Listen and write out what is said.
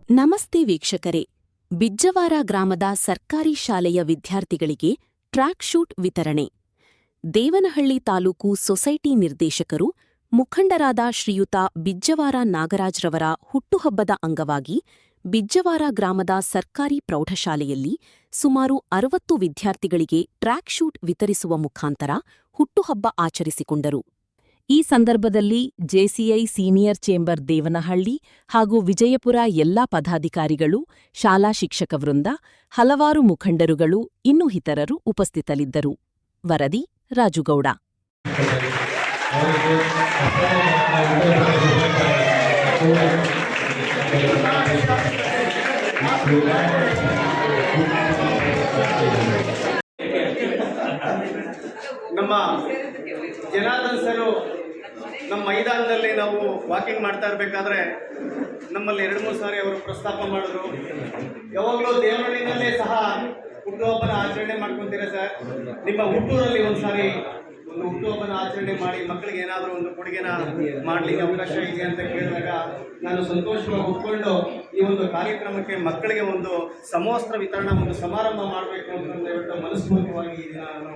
ನಮಸ್ತೆ ವೀಕ್ಷಕರೇ, ಬಿಜ್ಜವಾರ ಗ್ರಾಮದ ಸರ್ಕಾರಿ ಶಾಲೆಯ ವಿದ್ಯಾರ್ಥಿಗಳಿಗೆ ಟ್ರ್ಯಾಕ್ ಶೂಟ್ ವಿತರಣೆ. ದೇವನಹಳ್ಳಿ ತಾಲೂಕು ಸೊಸೈಟಿ ನಿರ್ದೇಶಕರು, ಮುಖಂಡರಾದ ಶ್ರೀಯುತ ಬಿಜ್ಜವಾರ ನಾಗರಾಜ್ರವರ ಹುಟ್ಟುಹಬ್ಬದ ಅಂಗವಾಗಿ ಬಿಜ್ಜವಾರ ಗ್ರಾಮದ ಸರ್ಕಾರಿ ಪ್ರೌಢಶಾಲೆಯಲ್ಲಿ ಸುಮಾರು 60 ವಿದ್ಯಾರ್ಥಿಗಳಿಗೆ ಟ್ರ್ಯಾಕ್ ಶೂಟ್ ವಿತರಿಸುವ ಮುಖಾಂತರ ಹುಟ್ಟುಹಬ್ಬ ಆಚರಿಸಿಕೊಂಡರು. ಈ ಸಂದರ್ಭದಲ್ಲಿ ಜೆಸಿಐ ಸೀನಿಯರ್ ಚೇಂಬರ್ ದೇವನಹಳ್ಳಿ ಹಾಗೂ ವಿಜಯಪುರ ಎಲ್ಲಾ ಪದಾಧಿಕಾರಿಗಳು, ಶಾಲಾ ಶಿಕ್ಷಕ ವೃಂದ, ಹಲವಾರು ಮುಖಂಡರುಗಳು ಇನ್ನುಳಿದವರು ಉಪಸ್ಥಿತರಿದ್ದರು. ವರದಿ ರಾಜುಗೌಡ. ನಮ್ಮ ಜನಾರ್ದನ್ ಸರು ನಮ್ಮ ಮೈದಾನದಲ್ಲಿ ನಾವು ವಾಕಿಂಗ್ ಮಾಡ್ತಾ ಇರಬೇಕಾದ್ರೆ ನಮ್ಮಲ್ಲಿ 2-3 ಸಾರಿ ಅವರು ಪ್ರಸ್ತಾಪ ಮಾಡಿದ್ರು. ಯಾವಾಗಲೂ ದೇವನಹಳ್ಳಿನಲ್ಲೇ ಸಹ ಹುಟ್ಟುಹಬ್ಬನ ಆಚರಣೆ ಮಾಡ್ಕೊತೀರಾ ಸರ್, ನಿಮ್ಮ ಹುಟ್ಟೂರಲ್ಲಿ ಒಂದು ಸಾರಿ ಒಂದು ಹುಟ್ಟುಹಬ್ಬನ ಆಚರಣೆ ಮಾಡಿ ಮಕ್ಕಳಿಗೆ ಏನಾದರೂ ಒಂದು ಕೊಡುಗೆನ ಮಾಡಲಿಕ್ಕೆ ಅವಕಾಶ ಇದೆ ಅಂತ ಕೇಳಿದಾಗ ನಾನು ಸಂತೋಷವಾಗಿ ಒಪ್ಕೊಂಡು ಈ ಒಂದು ಕಾರ್ಯಕ್ರಮಕ್ಕೆ ಮಕ್ಕಳಿಗೆ ಒಂದು ಸಮವಸ್ತ್ರ ವಿತರಣಾ ಒಂದು ಸಮಾರಂಭ ಮಾಡಬೇಕು ಅಂತ ಹೇಳ್ಬಿಟ್ಟು ಮನಸ್ಪೂರ್ವಕವಾಗಿ ಈ ದಿನ ನಾನು